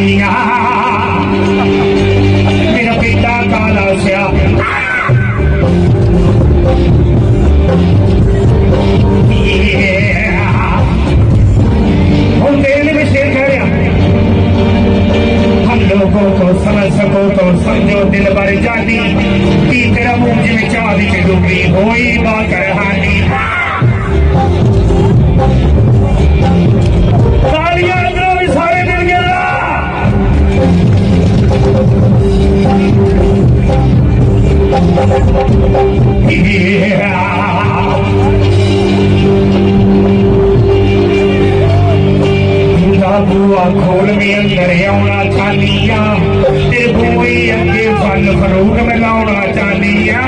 चाहनिया मेरा बेटा काला सिया हम दिल में शेर कह रहे हम लोगों को समझ सको तो समझो दिल भर जानी कि तेरा मुंह जिमें चाबी के डूबी होई बात हानी तालियां अंदरों भी सारे मिल गया बुआ खोल में अंदर आना चाहनिया ते बुई अगे फल फरूट मिलाना चाहनिया